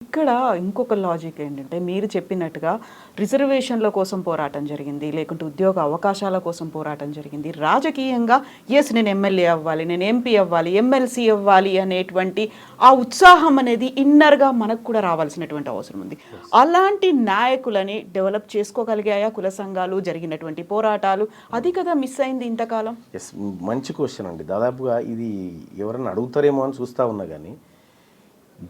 ఇక్కడ ఇంకొక లాజిక్ ఏంటంటే మీరు చెప్పినట్టుగా రిజర్వేషన్ల కోసం పోరాటం జరిగింది, లేకుంటే ఉద్యోగ అవకాశాల కోసం పోరాటం జరిగింది. రాజకీయంగా ఎస్ నేను ఎమ్మెల్యే అవ్వాలి, నేను ఎంపీ అవ్వాలి, ఎమ్మెల్సీ అవ్వాలి అనేటువంటి ఆ ఉత్సాహం అనేది ఇన్నర్గా మనకు కూడా రావాల్సినటువంటి అవసరం ఉంది. అలాంటి నాయకులని డెవలప్ చేసుకోగలిగాయా కుల సంఘాలు, జరిగినటువంటి పోరాటాలు? అది కదా మిస్ అయింది ఇంతకాలం. ఎస్, మంచి క్వశ్చన్ అండి. దాదాపుగా ఇది ఎవరైనా అడుగుతారేమో అని చూస్తూ ఉన్నా కానీ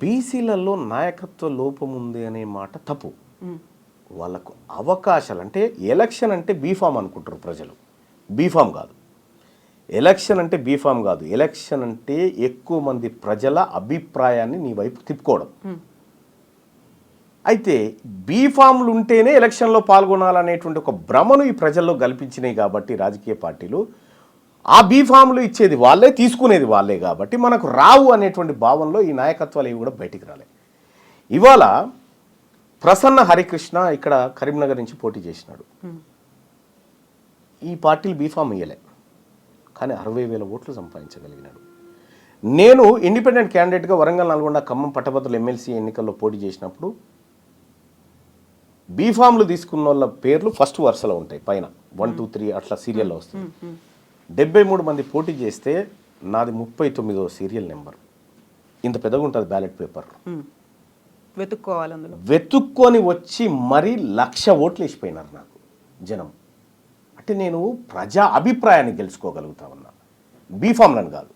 బీసీలలో నాయకత్వ లోపం ఉంది అనే మాట తప్పు. వాళ్ళకు అవకాశాలు అంటే ఎలక్షన్ అంటే బీఫామ్ అనుకుంటారు ప్రజలు. బీఫామ్ కాదు ఎలక్షన్ అంటే, బీఫామ్ కాదు ఎలక్షన్ అంటే ఎక్కువ మంది ప్రజల అభిప్రాయాన్ని నీ వైపు తిప్పుకోవడం. అయితే బీఫామ్లు ఉంటేనే ఎలక్షన్లో పాల్గొనాలనేటువంటి ఒక భ్రమను ఈ ప్రజల్లో కల్పించినాయి కాబట్టి రాజకీయ పార్టీలు ఆ బీఫామ్లు ఇచ్చేది వాళ్ళే, తీసుకునేది వాళ్ళే కాబట్టి మనకు రావు అనేటువంటి భావనలో ఈ నాయకత్వాలు ఇవి కూడా బయటికి రాలే. ఇవాళ ప్రసన్న హరికృష్ణ ఇక్కడ కరీంనగర్ నుంచి పోటీ చేసినాడు. ఈ పార్టీలు బీఫామ్ ఇయ్యలే, కానీ 60,000 ఓట్లు సంపాదించగలిగినాడు. నేను ఇండిపెండెంట్ క్యాండిడేట్గా వరంగల్, నల్గొండ, ఖమ్మం పట్టభద్రుల ఎమ్మెల్సీ ఎన్నికల్లో పోటీ చేసినప్పుడు బీఫామ్లు తీసుకున్న వాళ్ళ పేర్లు ఫస్ట్ వరుసలో ఉంటాయి, పైన 1, 2, 3 అట్లా సీరియల్లో వస్తుంది. 73 మంది పోటీ చేస్తే నాది 39వ సీరియల్ నెంబర్. ఇంత పెద్దగా ఉంటుంది బ్యాలెట్ పేపర్. వెతుక్కోవాలి, అందులో వెతుక్కొని వచ్చి మరీ 1,00,000 ఓట్లు వేసిపోయినారు నాకు జనం. అంటే నేను ప్రజా అభిప్రాయాన్ని గెలుచుకోగలుగుతా ఉన్నా, బీఫామ్లను కాదు.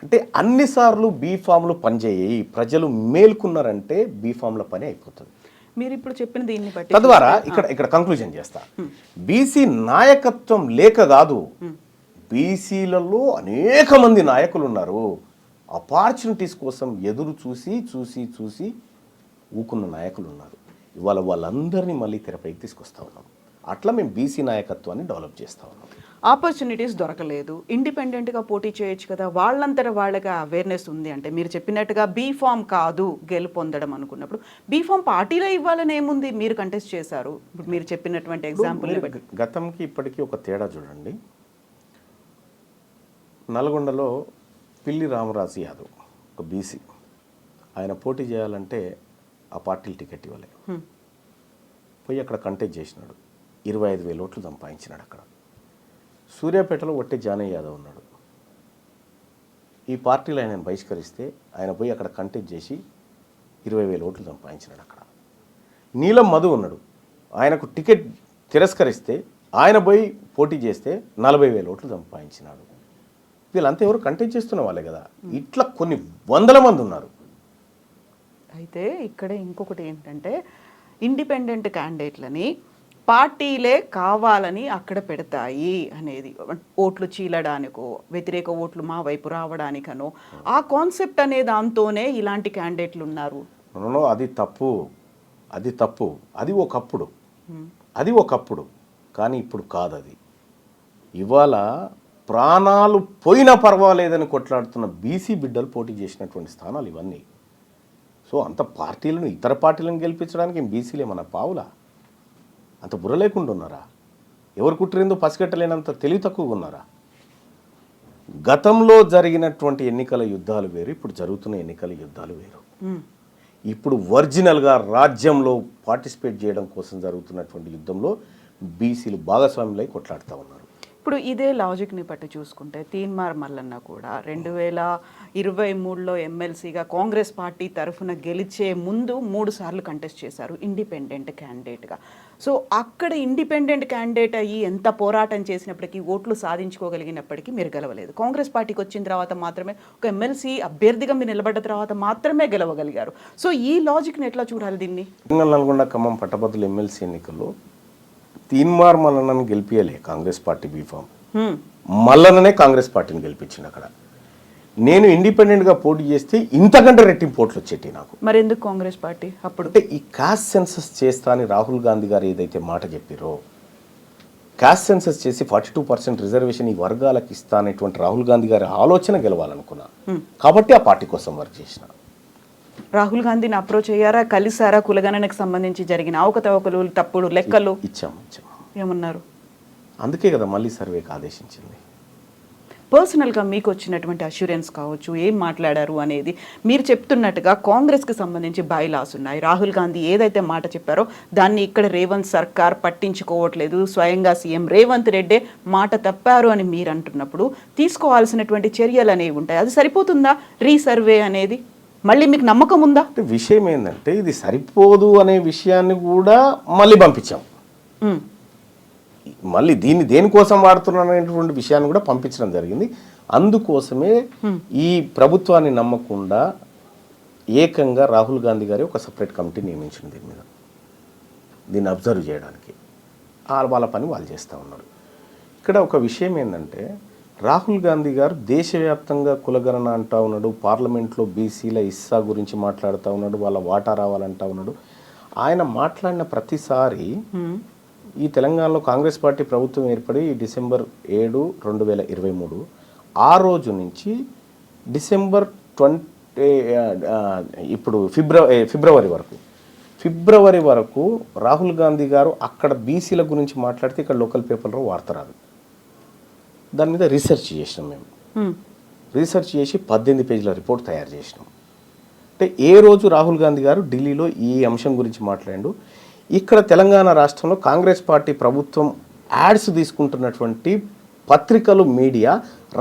అంటే అన్నిసార్లు బీఫామ్లు పనిచేయి, ప్రజలు మేల్కున్నారంటే బీఫామ్ల పని అయిపోతుంది. మీరు ఇప్పుడు చెప్పిన దీన్ని బట్టి తద్వారా ఇక్కడ కంక్లూజన్ చేస్తా. బీసీ నాయకత్వం లేక కాదు, బీసీలలో అనేక మంది నాయకులు ఉన్నారు. ఆపర్చునిటీస్ కోసం ఎదురు చూసి చూసి చూసి ఊకున్న నాయకులు ఉన్నారు. ఇవాళ వాళ్ళందరినీ మళ్ళీ తెరపైకి తీసుకొస్తా ఉన్నాం. అట్లా మేము బీసీ నాయకత్వాన్ని డెవలప్ చేస్తా ఉన్నాం. ఆపర్చునిటీస్ దొరకలేదు, ఇండిపెండెంట్గా పోటీ చేయొచ్చు కదా, వాళ్ళంతటా వాళ్ళగా అవేర్నెస్ ఉంది అంటే మీరు చెప్పినట్టుగా బీఫామ్ కాదు గెలుపొందడం అనుకున్నప్పుడు బీఫామ్ పార్టీలో ఇవ్వాలని ఏముంది? మీరు కంటెస్ట్ చేశారు. ఇప్పుడు మీరు చెప్పినటువంటి ఎగ్జాంపుల్ గతంకి ఇప్పటికీ ఒక తేడా చూడండి. నల్గొండలో పిల్లి రామరాజు యాదవ్ ఒక బీసీ, ఆయన పోటీ చేయాలంటే ఆ పార్టీలు టికెట్ ఇవ్వలే. పోయి అక్కడ కంటెస్ట్ చేసినాడు, 25,000 ఓట్లు సంపాదించినాడు. అక్కడ సూర్యాపేటలో ఒట్టి జానయ్య యాదవ్ ఉన్నాడు. ఈ పార్టీలో ఆయన బహిష్కరిస్తే ఆయన పోయి అక్కడ కంటెస్ట్ చేసి 20,000 ఓట్లు సంపాదించినాడు. అక్కడ నీలం మధు ఉన్నాడు, ఆయనకు టికెట్ తిరస్కరిస్తే ఆయన పోయి పోటీ చేస్తే 40,000 ఓట్లు సంపాదించినాడు. వీళ్ళంతా ఎవరు కంటెస్ట్ చేస్తున్న వాళ్ళే కదా. ఇట్లా కొన్ని వందల మంది ఉన్నారు. అయితే ఇక్కడ ఇంకొకటి ఏంటంటే ఇండిపెండెంట్ క్యాండిడేట్లని పార్టీలే కావాలని అక్కడ పెడతాయి అనేది, ఓట్లు చీలడానికో వ్యతిరేక ఓట్లు మా వైపు రావడానికనో ఆ కాన్సెప్ట్ అనే దాంతోనే ఇలాంటి క్యాండిడేట్లు ఉన్నారు. అది తప్పు, అది తప్పు. అది ఒకప్పుడు కానీ ఇప్పుడు కాదు. అది ఇవాళ ప్రాణాలు పోయినా పర్వాలేదని కొట్లాడుతున్న బీసీ బిడ్డలు పోటీ చేసినటువంటి స్థానాలు ఇవన్నీ. సో అంత పార్టీలను, ఇతర పార్టీలను గెలిపించడానికి బీసీలే మన పావులా? అంత బుర్ర లేకుండా ఉన్నారా? ఎవరు కుట్టిరిందో పసిగట్టలేనంత తెలివి తక్కువగా ఉన్నారా? గతంలో జరిగినటువంటి ఎన్నికల యుద్ధాలు వేరు, ఇప్పుడు జరుగుతున్న ఎన్నికల యుద్ధాలు వేరు. ఇప్పుడు ఒరిజినల్గా రాజ్యంలో పార్టిసిపేట్ చేయడం కోసం జరుగుతున్నటువంటి యుద్ధంలో బీసీలు భాగస్వాములై కొట్లాడుతూ ఉన్నారు. ఇప్పుడు ఇదే లాజిక్ని బట్టి చూసుకుంటే తీన్మార్ మల్లన్న కూడా 2023లో ఎమ్మెల్సీగా కాంగ్రెస్ పార్టీ తరఫున గెలిచే ముందు 3 సార్లు కంటెస్ట్ చేశారు ఇండిపెండెంట్ క్యాండిడేట్గా. సో అక్కడ ఇండిపెండెంట్ క్యాండిడేట్ అయ్యి ఎంత పోరాటం చేసినప్పటికీ, ఓట్లు సాధించుకోగలిగినప్పటికీ మీరు గెలవలేదు. కాంగ్రెస్ పార్టీకి వచ్చిన తర్వాత మాత్రమే, ఒక ఎమ్మెల్సీ అభ్యర్థిగా మీరు నిలబడ్డ తర్వాత మాత్రమే గెలవగలిగారు. సో ఈ లాజిక్ని ఎట్లా చూడాలి దీన్ని? నల్గొండ, ఖమ్మం పట్టభద్రుల ఎమ్మెల్సీ ఎన్నికల్లో తీన్మార్ మల్లన్నను గెలిపియలే కాంగ్రెస్ పార్టీ బీఫామ్. మల్లన్ననే కాంగ్రెస్ పార్టీని గెలిపించింది. అక్కడ నేను ఇండిపెండెంట్గా పోటీ చేస్తే ఇంతకంటే రెట్టింపు ఓట్లు వచ్చేటి నాకు. మరి ఎందుకు కాంగ్రెస్ పార్టీ అప్పుడు? అంటే ఈ కాస్ట్ సెన్సస్ చేస్తా అని రాహుల్ గాంధీ గారు ఏదైతే మాట చెప్పారో, కాస్ట్ సెన్సస్ చేసి 42% రిజర్వేషన్ ఈ వర్గాలకు ఇస్తా అనేటువంటి రాహుల్ గాంధీ గారి ఆలోచన గెలవాలనుకున్నా కాబట్టి ఆ పార్టీ కోసం వర్క్ చేసిన. రాహుల్ గాంధీని అప్రోచ్ అయ్యారా, కలిసారా? కులగణనకు సంబంధించి జరిగిన అవకతవకలు, తప్పుడు లెక్కలు ఇచ్చాము. ఏమన్నారు? అందుకే కదా మళ్ళీ సర్వేకి ఆదేశించింది. పర్సనల్గా మీకు వచ్చినటువంటి అష్యూరెన్స్ కావచ్చు, ఏం మాట్లాడారు అనేది. మీరు చెప్తున్నట్టుగా కాంగ్రెస్కి సంబంధించి బైలాస్ ఉన్నాయి. రాహుల్ గాంధీ ఏదైతే మాట చెప్పారో దాన్ని ఇక్కడ రేవంత్ సర్కార్ పట్టించుకోవట్లేదు, స్వయంగా సీఎం రేవంత్ రెడ్డే మాట తప్పారు అని మీరు అంటున్నప్పుడు తీసుకోవాల్సినటువంటి చర్యలు అనేవి ఉంటాయి. అది సరిపోతుందా రీసర్వే అనేది? మళ్ళీ మీకు నమ్మకం ఉందా? అంటే విషయం ఏంటంటే ఇది సరిపోదు అనే విషయాన్ని కూడా మళ్ళీ పంపించాం. మళ్ళీ దీన్ని దేనికోసం వాడుతున్నారనేటువంటి విషయాన్ని కూడా పంపించడం జరిగింది. అందుకోసమే ఈ ప్రభుత్వాన్ని నమ్మకుండా ఏకంగా రాహుల్ గాంధీ గారి ఒక సపరేట్ కమిటీ నియమించింది దీని మీద, దీన్ని అబ్జర్వ్ చేయడానికి. వాళ్ళ పని వాళ్ళు చేస్తూ ఉన్నారు. ఇక్కడ ఒక విషయం ఏంటంటే రాహుల్ గాంధీ గారు దేశవ్యాప్తంగా కులగణన అంటూ ఉన్నాడు, పార్లమెంట్లో బీసీల ఇస్సా గురించి మాట్లాడుతూ ఉన్నాడు, వాళ్ళ వాటా రావాలంటూ ఉన్నాడు. ఆయన మాట్లాడిన ప్రతిసారి ఈ తెలంగాణలో కాంగ్రెస్ పార్టీ ప్రభుత్వం ఏర్పడి డిసెంబర్ 7, 2023 ఆ రోజు నుంచి డిసెంబర్ 20 ఇప్పుడు ఫిబ్రవరి వరకు రాహుల్ గాంధీ గారు అక్కడ బీసీల గురించి మాట్లాడితే ఇక్కడ లోకల్ పేపర్లో వార్త రాదు. దాని మీద రీసెర్చ్ చేసినాం మేము. రీసెర్చ్ చేసి 18 పేజీల రిపోర్ట్ తయారు చేసినాం. అంటే ఏ రోజు రాహుల్ గాంధీ గారు ఢిల్లీలో ఈ అంశం గురించి మాట్లాడాడు, ఇక్కడ తెలంగాణ రాష్ట్రంలో కాంగ్రెస్ పార్టీ ప్రభుత్వం యాడ్స్ తీసుకుంటున్నటువంటి పత్రికలు, మీడియా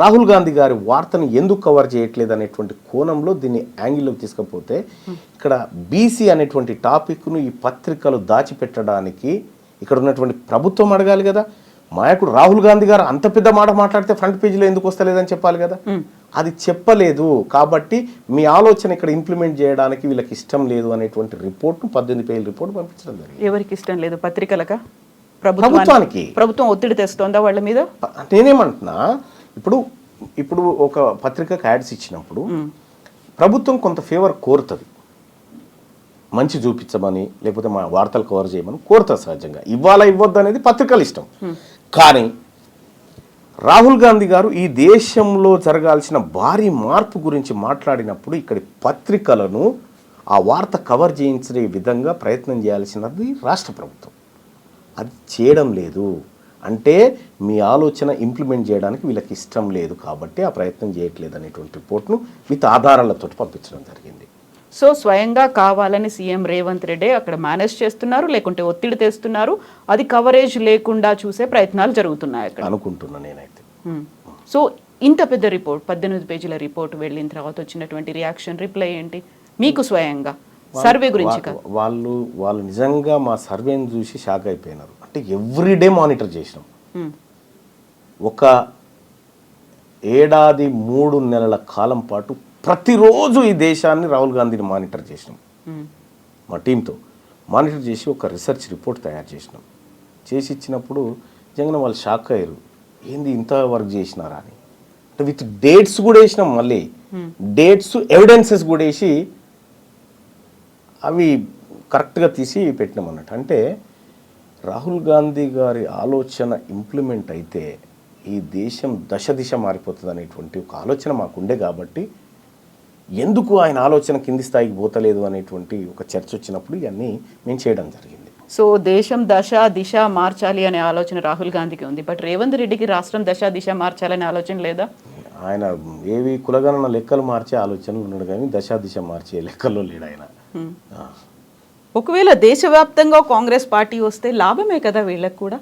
రాహుల్ గాంధీ గారి వార్తను ఎందుకు కవర్ చేయట్లేదు అనేటువంటి కోణంలో దీన్ని యాంగిల్లోకి తీసుకపోతే ఇక్కడ బీసీ అనేటువంటి టాపిక్ను ఈ పత్రికలు దాచిపెట్టడానికి ఇక్కడ ఉన్నటువంటి ప్రభుత్వం అడగాలి కదా. నాయకుడు రాహుల్ గాంధీ గారు అంత పెద్ద మాట మాట్లాడితే ఫ్రంట్ పేజీలో ఎందుకు వస్తలేదని చెప్పాలి కదా. అది చెప్పలేదు కాబట్టి మీ ఆలోచన ఇక్కడ ఇంప్లిమెంట్ చేయడానికి వీళ్ళకి ఇష్టం లేదు అనేటువంటి రిపోర్ట్ 18 పేజీల రిపోర్ట్ పంపించడం జరిగింది. ఎవరికి ఇష్టం లేదు? పత్రికలకా? ప్రభుత్వానికి. ప్రభుత్వం ఒత్తిడి తెస్తోందా వాళ్ళ మీద? నేనేమంటున్నా, ఇప్పుడు ఒక పత్రికకు యాడ్స్ ఇచ్చినప్పుడు ప్రభుత్వం కొంత ఫేవర్ కోరుతుంది, మంచి చూపించమని లేకపోతే మా వార్తలు కవర్ చేయమని కోరుతుంది సహజంగా. ఇవ్వద్దు అనేది పత్రికలు ఇష్టం. కానీ రాహుల్ గాంధీ గారు ఈ దేశంలో జరగాల్సిన భారీ మార్పు గురించి మాట్లాడినప్పుడు ఇక్కడి పత్రికలను ఆ వార్త కవర్ చేయించే విధంగా ప్రయత్నం చేయాల్సినది రాష్ట్ర ప్రభుత్వం. అది చేయడం లేదు. అంటే మీ ఆలోచన ఇంప్లిమెంట్ చేయడానికి వీళ్ళకి ఇష్టం లేదు కాబట్టి ఆ ప్రయత్నం చేయట్లేదు అనేటువంటి రిపోర్ట్ను విత్ ఆధారాలతో పంపించడం జరిగింది. సో స్వయంగా కావాలని సీఎం రేవంత్ రెడ్డి అక్కడ మేనేజ్ చేస్తున్నారు, లేకుంటే ఒత్తిడి తెస్తున్నారు, అది కవరేజ్ లేకుండా చూసే ప్రయత్నాలు జరుగుతున్నాయి అక్కడ అనుకుంటున్నా నేనైతే. సో ఇంత పెద్ద రిపోర్ట్, 18 పేజీల రిపోర్ట్ వెళ్ళిన తర్వాత వచ్చినటువంటి రియాక్షన్, రిప్లై ఏంటి మీకు? స్వయంగా సర్వే గురించి వాళ్ళు నిజంగా మా సర్వేని చూసి షాక్ అయిపోయినారు. అంటే ఎవ్రీడే మానిటర్ చేసినాం. ఒక ఏడాది 3 నెలల కాలం పాటు ప్రతిరోజు ఈ దేశాన్ని రాహుల్ గాంధీని మానిటర్ చేసినాం. మా టీంతో మానిటర్ చేసి ఒక రీసెర్చ్ రిపోర్ట్ తయారు చేసినాం. చేసి ఇచ్చినప్పుడు నిజంగా వాళ్ళు షాక్ అయ్యారు, ఏంది ఇంత వర్క్ చేసినారా అని. అంటే విత్ డేట్స్ కూడా వేసినాం, మళ్ళీ డేట్స్ ఎవిడెన్సెస్ కూడా వేసి అవి కరెక్ట్గా తీసి పెట్టినాం అన్నట్టు. అంటే రాహుల్ గాంధీ గారి ఆలోచన ఇంప్లిమెంట్ అయితే ఈ దేశం దశ మారిపోతుంది అనేటువంటి ఒక ఆలోచన మాకుండే కాబట్టి ఎందుకు ఆయన ఆలోచన కింది స్థాయికి పోతలేదు అనేటువంటి ఒక చర్చ వచ్చినప్పుడు ఇవన్నీ మేము చేయడం జరిగింది. సో దేశం దిశ మార్చాలి అనే ఆలోచన రాహుల్ గాంధీకి ఉంది, బట్ రేవంత్ రెడ్డికి రాష్ట్రం దిశ మార్చాలనే ఆలోచన లేదా? ఆయన ఏవి కులగణన లెక్కలు మార్చే ఆలోచనలు ఉన్నాడు కానీ దిశ మార్చే లెక్కల్లో లేడు ఆయన. ఒకవేళ దేశవ్యాప్తంగా కాంగ్రెస్ పార్టీ వస్తే లాభమే కదా వీళ్ళకి కూడా.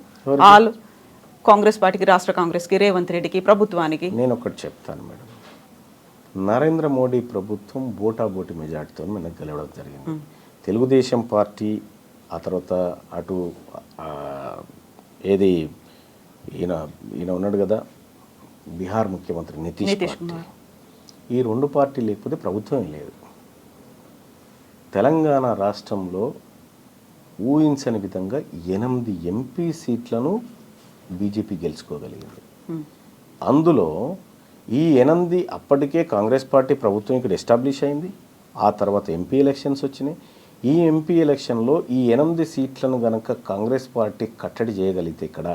కాంగ్రెస్ పార్టీకి, రాష్ట్ర కాంగ్రెస్కి, రేవంత్ రెడ్డికి, ప్రభుత్వానికి. నేను ఒకటి చెప్తాను మేడం, నరేంద్ర మోడీ ప్రభుత్వం బోటాబోటి మెజార్టీతో మనకు గెలవడం జరిగింది. తెలుగుదేశం పార్టీ, ఆ తర్వాత అటు ఏది ఈయన ఉన్నాడు కదా బీహార్ ముఖ్యమంత్రి నితీష్ కుమార్, ఈ 2 పార్టీలు లేకపోతే ప్రభుత్వం లేదు. తెలంగాణ రాష్ట్రంలో ఊహించని విధంగా 8 ఎంపీ సీట్లను బీజేపీ గెలుచుకోగలిగింది. అందులో ఈ 8 అప్పటికే కాంగ్రెస్ పార్టీ ప్రభుత్వం ఇక్కడ ఎస్టాబ్లిష్ అయింది. ఆ తర్వాత ఎంపీ ఎలక్షన్స్ వచ్చినాయి. ఈ ఎంపీ ఎలక్షన్లో ఈ 8 సీట్లను గనక కాంగ్రెస్ పార్టీ కట్టడి చేయగలిగితే, ఇక్కడ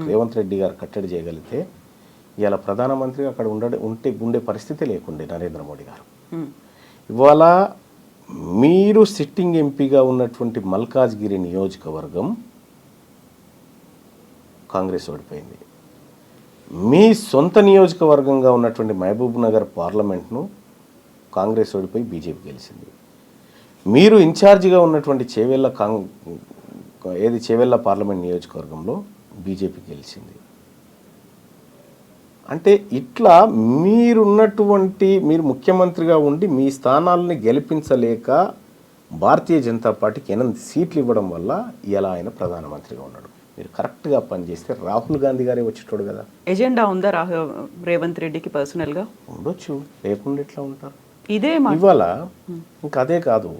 రేవంత్ రెడ్డి గారు కట్టడి చేయగలిగితే ఇవాళ ప్రధానమంత్రి అక్కడ ఉండే పరిస్థితి లేకుండే నరేంద్ర మోడీ గారు. ఇవాళ మీరు సిట్టింగ్ ఎంపీగా ఉన్నటువంటి మల్కాజ్గిరి నియోజకవర్గం కాంగ్రెస్ ఓడిపోయింది. మీ సొంత నియోజకవర్గంగా ఉన్నటువంటి మహబూబ్ నగర్ పార్లమెంట్ను కాంగ్రెస్ ఓడిపోయి బీజేపీ గెలిచింది. మీరు ఇన్ఛార్జిగా ఉన్నటువంటి చేవెళ్ళ పార్లమెంట్ నియోజకవర్గంలో బీజేపీ గెలిచింది. అంటే ఇట్లా మీరు ముఖ్యమంత్రిగా ఉండి మీ స్థానాలని గెలిపించలేక భారతీయ జనతా పార్టీకి 8 సీట్లు ఇవ్వడం వల్ల ఇలా ఆయన ప్రధానమంత్రిగా ఉన్నాడు. మీరు కరెక్ట్గా పనిచేస్తే రాహుల్ గాంధీ గారే వచ్చేటోడు కదా. ఎజెండా ఉందా రేవంత్ రెడ్డికి పర్సనల్గా? ఉండొచ్చు, లేకుండా ఎట్లా ఉంటారు. ఇదే ఇవాళ ఇంకా అదే కాదు,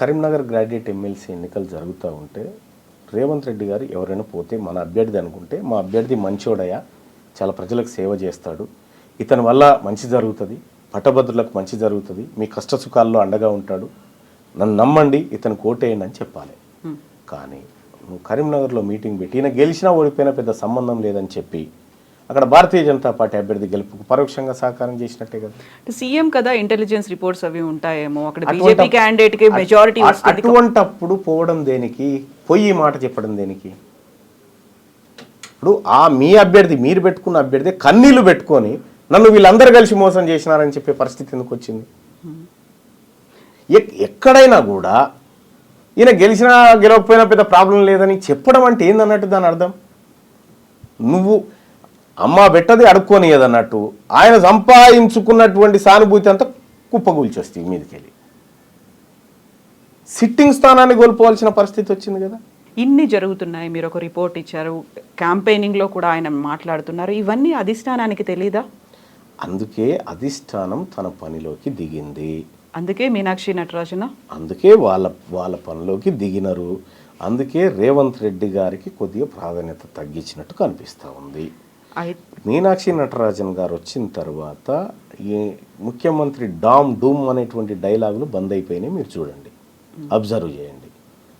కరీంనగర్ గ్రాడ్యుయేట్ ఎమ్మెల్సీ ఎన్నికలు జరుగుతూ ఉంటే రేవంత్ రెడ్డి గారు ఎవరైనా పోతే మన అభ్యర్థి అనుకుంటే, మా అభ్యర్థి మంచోడయా, చాలా ప్రజలకు సేవ చేస్తాడు, ఇతని వల్ల మంచి జరుగుతుంది, పట్టభద్రులకు మంచి జరుగుతుంది, మీ కష్ట సుఖాల్లో అండగా ఉంటాడు, నన్ను నమ్మండి, ఇతను కోటేయండి అని చెప్పాలి. కానీ నువ్వు కరీంనగర్లో మీటింగ్ పెట్టి ఈయన గెలిచినా ఓడిపోయినా పెద్ద సంబంధం లేదని చెప్పి అక్కడ భారతీయ జనతా పార్టీ అభ్యర్థి గెలుపుకు పరోక్షంగా సహకారం చేసినట్టే కదా. సీఎం కదా, ఇంటెలిజెన్స్ రిపోర్ట్స్ అవి ఉంటాయేమో, అక్కడ బీజేపీ క్యాండిడేట్ కి మెజారిటీ వస్తుంది. అటువంటప్పుడు పోవడం దేనికి, పొయ్యి మాట చెప్పడం దేనికి? ఇప్పుడు మీ అభ్యర్థి, మీరు పెట్టుకున్న అభ్యర్థి కన్నీళ్లు పెట్టుకొని నన్ను వీళ్ళందరూ కలిసి మోసం చేసినారని చెప్పే పరిస్థితి ఎందుకు వచ్చింది? ఎక్కడైనా కూడా ఈయన గెలిచినా గెలవకపోయినా పెద్ద ప్రాబ్లం లేదని చెప్పడం అంటే ఏందన్నట్టు దాని అర్థం. నువ్వు అమ్మ పెట్టది అడుక్కోనియదన్నట్టు ఆయన సంపాదించుకున్నటువంటి సానుభూతి అంతా కుప్పగూల్చొస్తుంది మీదకెళ్ళి. సిట్టింగ్ స్థానాన్ని కోల్పోవాల్సిన పరిస్థితి వచ్చింది కదా. ఇన్ని జరుగుతున్నాయి, మీరు ఒక రిపోర్ట్ ఇచ్చారు, క్యాంపెయినింగ్లో కూడా ఆయన మాట్లాడుతున్నారు, ఇవన్నీ అధిష్టానానికి తెలీదా? అందుకే అధిష్టానం తన పనిలోకి దిగింది. అందుకే మీనాక్షి నటరాజన అందుకే వాళ్ళ పనిలోకి దిగినరు. అందుకే రేవంత్ రెడ్డి గారికి కొద్దిగా ప్రాధాన్యత తగ్గించినట్టు కనిపిస్తూ ఉంది. మీనాక్షి నటరాజన్ గారు వచ్చిన తర్వాత ఈ ముఖ్యమంత్రి డామ్ డూమ్ అనేటువంటి డైలాగులు బంద్ అయిపోయినాయి. మీరు చూడండి, అబ్జర్వ్ చేయండి.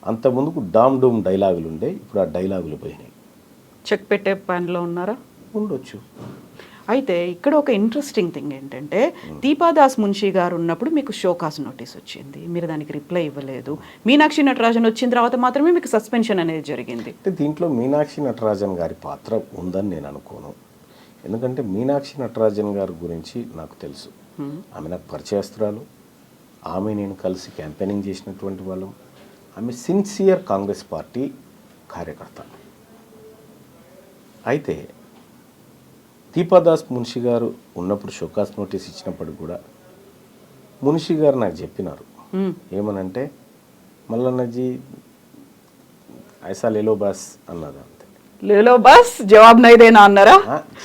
అంతకుముందుకు డామ్ డూమ్ డైలాగులు ఉండే, ఇప్పుడు ఆ డైలాగులు పోయినాయి. చెక్ పెట్టే పనిలో ఉన్నారా? ఉండొచ్చు. అయితే ఇక్కడ ఒక ఇంట్రెస్టింగ్ థింగ్ ఏంటంటే, దీపాదాస్ మున్షి గారు ఉన్నప్పుడు మీకు షోకాస్ నోటీస్ వచ్చింది, మీరు దానికి రిప్లై ఇవ్వలేదు. మీనాక్షి నటరాజన్ వచ్చిన తర్వాత మాత్రమే మీకు సస్పెన్షన్ అనేది జరిగింది. అంటే దీంట్లో మీనాక్షి నటరాజన్ గారి పాత్ర ఉందని నేను అనుకోను. ఎందుకంటే మీనాక్షి నటరాజన్ గారి గురించి నాకు తెలుసు. ఆమె నాకు పరిచయస్తురాలు, ఆమె నేను కలిసి క్యాంపెయినింగ్ చేసినటువంటి వాళ్ళం. ఆమె సిన్సియర్ కాంగ్రెస్ పార్టీ కార్యకర్త. అయితే దీపాదాస్ మున్షి గారు ఉన్నప్పుడు షోకాస్ నోటీస్ ఇచ్చినప్పుడు కూడా మున్షి గారు నాకు చెప్పినారు, ఏమనంటే మల్లన్నజీ ఐసా లేలో బాస్ అన్నది. అంతే, లేలో బాస్ జవాబు నైదేనా అన్నారా?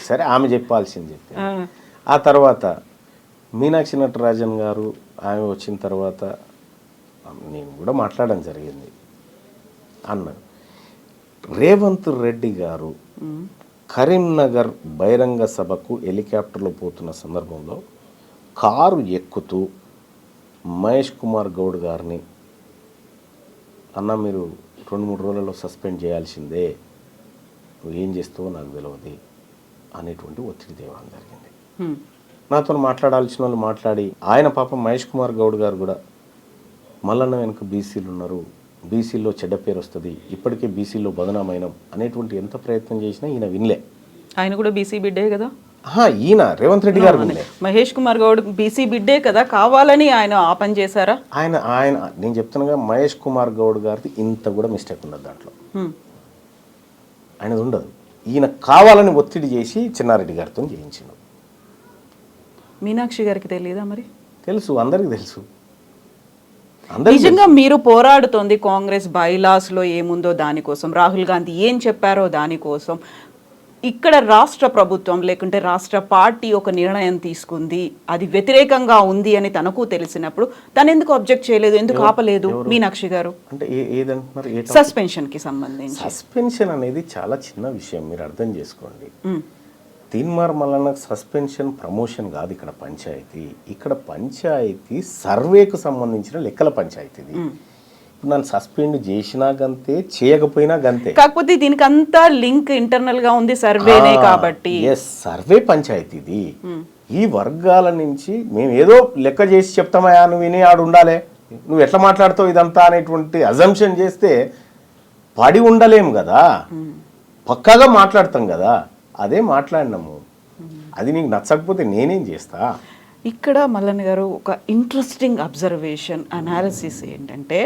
సరే, ఆమె చెప్పాల్సింది చెప్పి. ఆ తర్వాత మీనాక్షి నటరాజన్ గారు ఆమె వచ్చిన తర్వాత నేను కూడా మాట్లాడడం జరిగింది అన్నారు. రేవంత్ రెడ్డి గారు కరీంనగర్ బహిరంగ సభకు హెలికాప్టర్లో పోతున్న సందర్భంలో కారు ఎక్కుతూ మహేష్ కుమార్ గౌడ్ గారిని, అన్న మీరు 2-3 రోజులలో సస్పెండ్ చేయాల్సిందే, నువ్వు ఏం చేస్తావో నాకు తెలియదు అనేటువంటి ఒత్తిడి తేవడం జరిగింది. నాతో మాట్లాడాల్సిన వాళ్ళు మాట్లాడి, ఆయన పాపం మహేష్ కుమార్ గౌడ్ గారు కూడా మల్లన్న వెనుక బీసీలు ఉన్నారు, బీసీలో చెడ్డ పేరు వస్తుంది, ఇప్పటికే బీసీలో బదనామైనం అనేటువంటి ఎంత ప్రయత్నం చేసినా ఈయన వినలే. ఆయన కూడా బీసీ బిడ్డే కదా. ఈయన రేవంత్ రెడ్డి గారు వినలే. మహేష్ కుమార్ గౌడ్ బీసీ బిడ్డే కదా, కావాలని ఆయన ఆ పని చేశారా? ఆయన నేను చెప్తున్నాగా, మహేష్ కుమార్ గౌడ్ గారిది ఇంత కూడా మిస్టేక్ ఉండదు దాంట్లో, ఆయనది ఉండదు. ఈయన కావాలని ఒత్తిడి చేసి చిన్నారెడ్డి గారితో చేయించిండు. మీనాక్షి గారికి తెలియదా? మరి తెలుసు, అందరికీ తెలుసు. నిజంగా మీరు పోరాడుతోంది కాంగ్రెస్ బైలాస్ లో ఏముందో దానికోసం, రాహుల్ గాంధీ ఏం చెప్పారో దానికోసం. ఇక్కడ రాష్ట్ర ప్రభుత్వం లేకుంటే రాష్ట్ర పార్టీ ఒక నిర్ణయం తీసుకుంది, అది వ్యతిరేకంగా ఉంది అని తనకు తెలిసినప్పుడు తను ఎందుకు అబ్జెక్ట్ చేయలేదు, ఎందుకు ఆపలేదు మీనాక్షి గారు? అంటే ఏదంటున్నారు? సస్పెన్షన్ కి సంబంధించి. సస్పెన్షన్ అనేది చాలా చిన్న విషయం, మీరు అర్థం చేసుకోండి. తీన్మార్ మల్లన్న సస్పెన్షన్ ప్రమోషన్ కాదు ఇక్కడ పంచాయతీ. ఇక్కడ పంచాయతీ సర్వేకు సంబంధించిన లెక్కల పంచాయతీది. ఇప్పుడు నన్ను సస్పెండ్ చేసినా గంతే, చేయకపోయినా గంతే. కాకపోతే దీనికి అంతా లింక్ ఇంటర్నల్ గా ఉంది, సర్వేనే కాబట్టి. సర్వే పంచాయతీది. ఈ వర్గాల నుంచి మేము ఏదో లెక్క చేసి చెప్తామయా, నువ్వు విని ఆడు ఉండాలి, నువ్వు ఎట్లా మాట్లాడుతావు ఇదంతా అనేటువంటి అజంప్షన్ చేస్తే పడి ఉండలేము కదా, పక్కాగా మాట్లాడతాం కదా. అదే మాట్లాడినాము. అది నీకు నచ్చకపోతే నేనేం చేస్తా? ఇక్కడ మల్లన్న గారు ఒక ఇంట్రెస్టింగ్ అబ్జర్వేషన్ అనాలిసిస్ ఏంటంటే,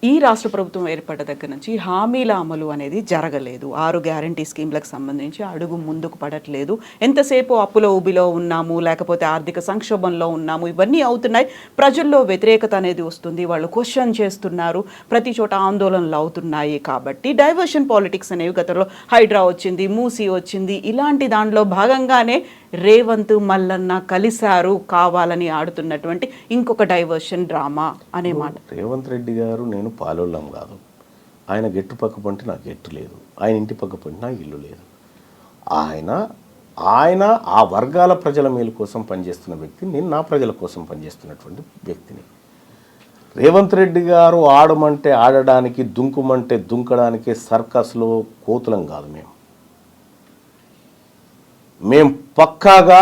ఈ రాష్ట్ర ప్రభుత్వం ఏర్పడ్డ దగ్గర నుంచి హామీల అమలు అనేది జరగలేదు. 6 గ్యారంటీ స్కీమ్లకు సంబంధించి అడుగు ముందుకు పడట్లేదు. ఎంతసేపు అప్పులో ఊబిలో ఉన్నాము, లేకపోతే ఆర్థిక సంక్షోభంలో ఉన్నాము, ఇవన్నీ అవుతున్నాయి. ప్రజల్లో వ్యతిరేకత అనేది వస్తుంది, వాళ్ళు క్వశ్చన్ చేస్తున్నారు, ప్రతి చోట ఆందోళనలు అవుతున్నాయి. కాబట్టి డైవర్షన్ పాలిటిక్స్ అనేవి గతంలో హైడ్రా వచ్చింది, మూసీ వచ్చింది, ఇలాంటి దాంట్లో భాగంగానే రేవంత్ మల్లన్న కలిశారు కావాలని ఆడుతున్నటువంటి ఇంకొక డైవర్షన్ డ్రామా అనే మాట. రేవంత్ రెడ్డి గారు నేను పాలోళ్ళం కాదు. ఆయన గెట్టు పక్క పంటే నాకు గెట్టు లేదు, ఆయన ఇంటి పక్క పంటే నాకు ఇల్లు లేదు. ఆయన ఆ వర్గాల ప్రజల మేలు కోసం పనిచేస్తున్న వ్యక్తి, నేను నా ప్రజల కోసం పనిచేస్తున్నటువంటి వ్యక్తిని. రేవంత్ రెడ్డి గారు ఆడమంటే ఆడడానికి, దుంకుమంటే దుంకడానికి సర్కస్లో కోతులం కాదు. మేము పక్కాగా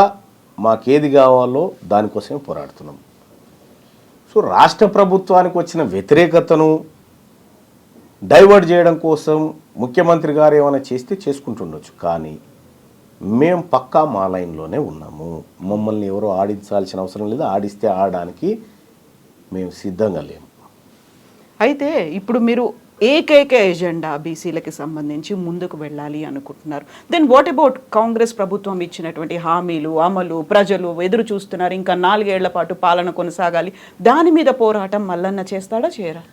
మాకేది కావాలో దానికోసమే పోరాడుతున్నాం. సో రాష్ట్ర ప్రభుత్వానికి వచ్చిన వ్యతిరేకతను డైవర్ట్ చేయడం కోసం ముఖ్యమంత్రి గారు ఏమైనా చేస్తే చేసుకుంటుండొచ్చు, కానీ మేము పక్కా మా లైన్లోనే ఉన్నాము. మమ్మల్ని ఎవరో ఆడించాల్సిన అవసరం లేదు, ఆడిస్తే ఆడడానికి మేము సిద్ధంగా లేము. అయితే ఇప్పుడు మీరు ఏకైక ఎజెండా బీసీలకి సంబంధించి ముందుకు వెళ్ళాలి అనుకుంటున్నారు. దెన్ వాట్ అబౌట్ కాంగ్రెస్ ప్రభుత్వం ఇచ్చినటువంటి హామీలు అమలు? ప్రజలు ఎదురు చూస్తున్నారు, ఇంకా 4 ఏళ్ల పాటు పాలన కొనసాగాలి. దాని మీద పోరాటం మల్లన్న చేస్తాడా చేయరా?